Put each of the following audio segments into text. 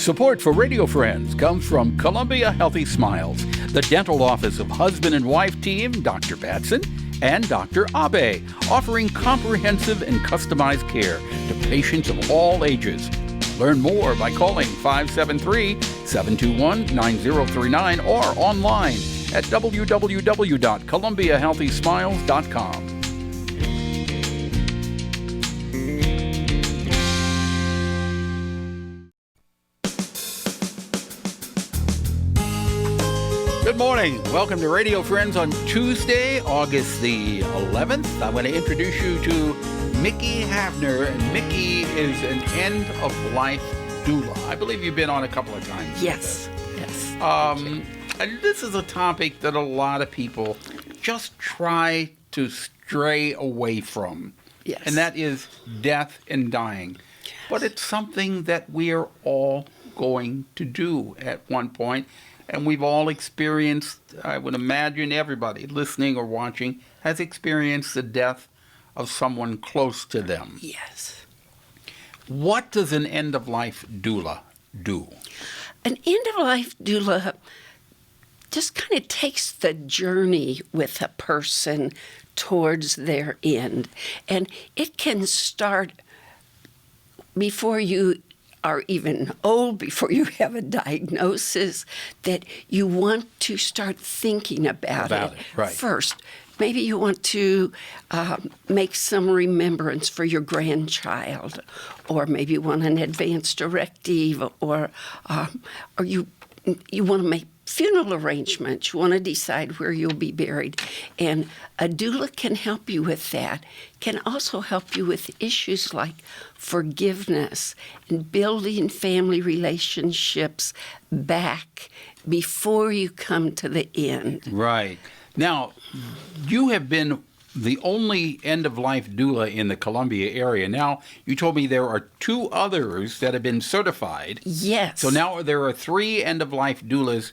Support for Radio Friends comes from Columbia Healthy Smiles, the dental office of husband and wife team Dr. Batson and Dr. Abe, offering comprehensive and customized care to patients of all ages. Learn more by calling 573-721-9039 or online at www.columbiahealthysmiles.com. Good morning. Welcome to Radio Friends on Tuesday, August the 11th. I want to introduce you to Mickey Havner. And Mickey is an end-of-life doula. I believe you've been on a couple of times. Yes. And this is a topic that a lot of people just try to stray away from. Yes. And that is death and dying. But it's something that we are all going to do at one point. And we've all experienced, I would imagine everybody listening or watching has experienced the death of someone close to them. Yes. What does an end-of-life doula do? An end-of-life doula just kind of takes the journey with a person towards their end. And it can start before you are even old, before you have a diagnosis, that you want to start thinking about it right. first. Maybe you want to make some remembrance for your grandchild, or maybe you want an advance directive, or you want to make funeral arrangements. You want to decide where you'll be buried. And a doula can help you with that, can also help you with issues like forgiveness and building family relationships back before you come to the end. Right. Now, you have been the only end-of-life doula in the Columbia area. Now, you told me there are 2 others that have been certified. Yes. So now there are 3 end-of-life doulas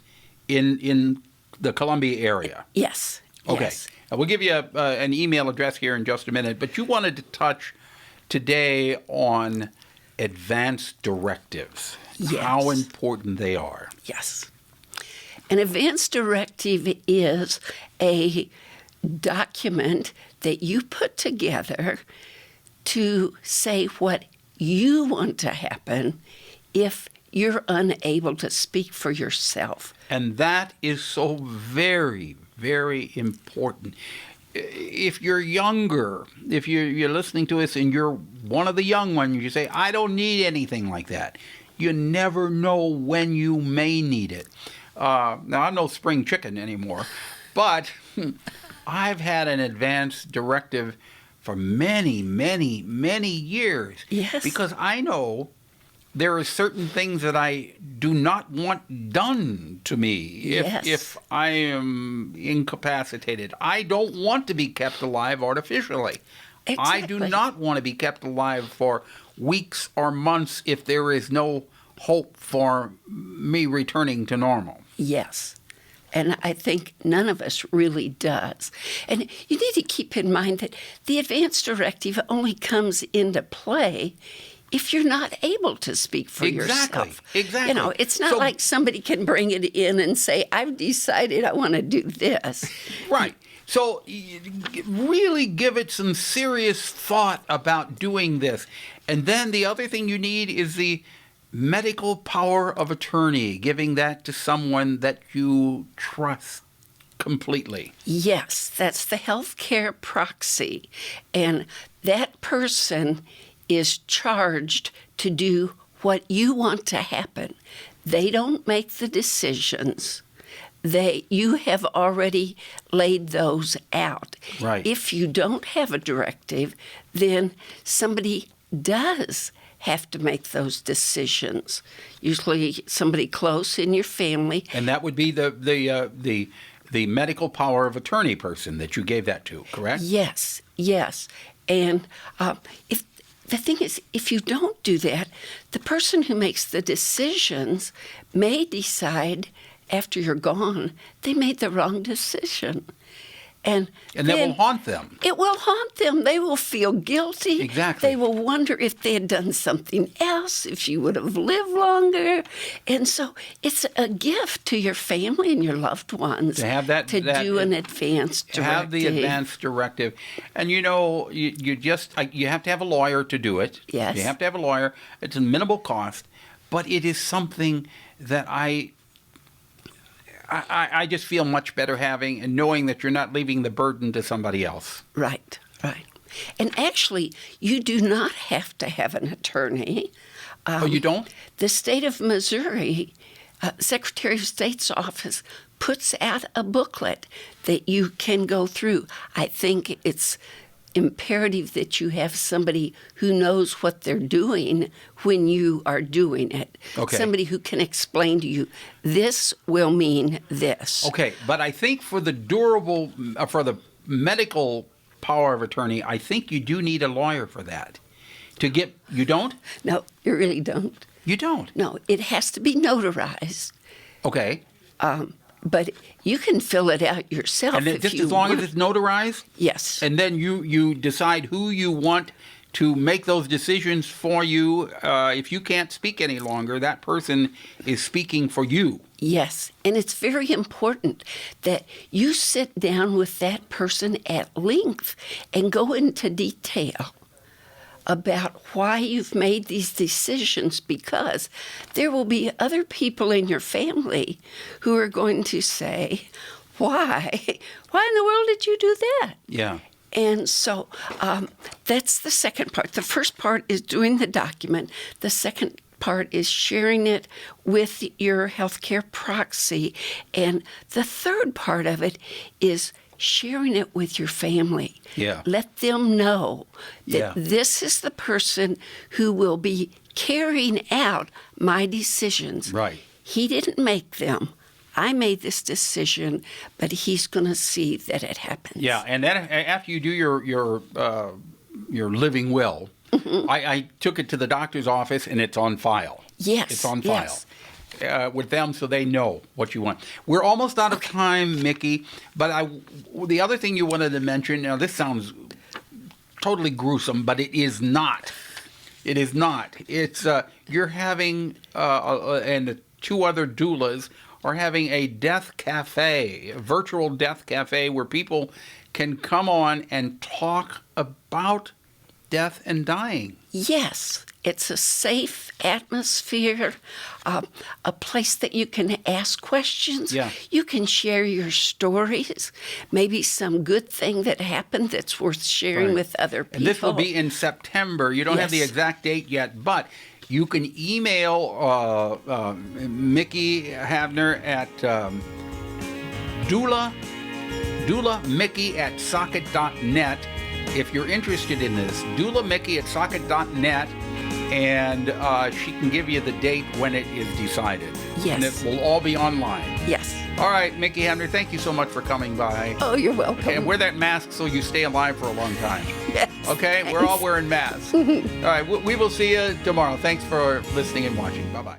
in the Columbia area. Yes. Okay. Yes. We'll give you an email address here in just a minute, but you wanted to touch today on advance directives, Yes. how important they are. Yes. An advance directive is a document that you put together to say what you want to happen if you're unable to speak for yourself. And that is so very, very important. If you're younger, if you're listening to us and you're one of the young ones, you say, I don't need anything like that. You never know when you may need it. Now, I'm no spring chicken anymore, but I've had an advance directive for many, many, many years. Yes. Because I know there are certain things that I do not want done to me if I am incapacitated. I don't want to be kept alive artificially. Exactly. I do not want to be kept alive for weeks or months if there is no hope for me returning to normal. Yes. And I think none of us really does. And you need to keep in mind that the advance directive only comes into play if you're not able to speak for yourself. Exactly. You know, it's not like somebody can bring it in and say, I've decided I want to do this. Right. So really give it some serious thought about doing this. And then the other thing you need is the medical power of attorney, giving that to someone that you trust completely. Yes, that's the healthcare proxy. And that person is charged to do what you want to happen. They don't make the decisions. You have already laid those out. Right. If you don't have a directive, then somebody does have to make those decisions. Usually somebody close in your family. And that would be the medical power of attorney person that you gave that to, correct? Yes. And if the thing is, if you don't do that, the person who makes the decisions may decide after you're gone they made the wrong decision. And that then will haunt them. It will haunt them. They will feel guilty. Exactly. They will wonder if they had done something else, if you would have lived longer. And so it's a gift to your family and your loved ones To have that do an advance directive. Have the advance directive. And you have to have a lawyer to do it. Yes. You have to have a lawyer. It's a minimal cost, but it is something that I just feel much better having and knowing that you're not leaving the burden to somebody else. Right, right. And actually, you do not have to have an attorney. Oh, you don't? The state of Missouri, Secretary of State's office puts out a booklet that you can go through. I think it's imperative that you have somebody who knows what they're doing when you are doing it. Okay. Somebody who can explain to you, this will mean this. Okay, but I think for the medical power of attorney, I think you do need a lawyer for that. You don't? No, you really don't. You don't? No, it has to be notarized. Okay. But you can fill it out yourself And if just you as long want. as it's notarized? Yes. And then you decide who you want to make those decisions for you. If you can't speak any longer, that person is speaking for you. Yes. And it's very important that you sit down with that person at length and go into detail about why you've made these decisions, because there will be other people in your family who are going to say, why in the world did you do that? Yeah. And so that's the second part. The first part is doing the document. The second part is sharing it with your healthcare proxy. And the third part of it is sharing it with your family. Yeah. Let them know that this is the person who will be carrying out my decisions. Right. He didn't make them. I made this decision, but he's going to see that it happens. Yeah, and then after you do your living will, I took it to the doctor's office, and it's on file. Yes. It's on file. Yes. With them, so they know what you want. We're almost out of time, Mickey, but the other thing you wanted to mention, now this sounds totally gruesome, but it is not. It is not. It's you're having, and the two other doulas are having a death cafe, a virtual death cafe where people can come on and talk about death and dying. Yes. It's a safe atmosphere, a place that you can ask questions. Yeah. You can share your stories, maybe some good thing that happened that's worth sharing Right. with other people. And this will be in September. You don't have the Yes. exact date yet, but you can email Mickey Havner at DoulaMickey@socket.net if you're interested in this. DoulaMickey@socket.net, and she can give you the date when it is decided. Yes. And it will all be online. Yes. All right, Mickey Havner, thank you so much for coming by. Oh, you're welcome. And wear that mask so you stay alive for a long time. Yes. Okay? We're all wearing masks. All right, we will see you tomorrow. Thanks for listening and watching. Bye-bye.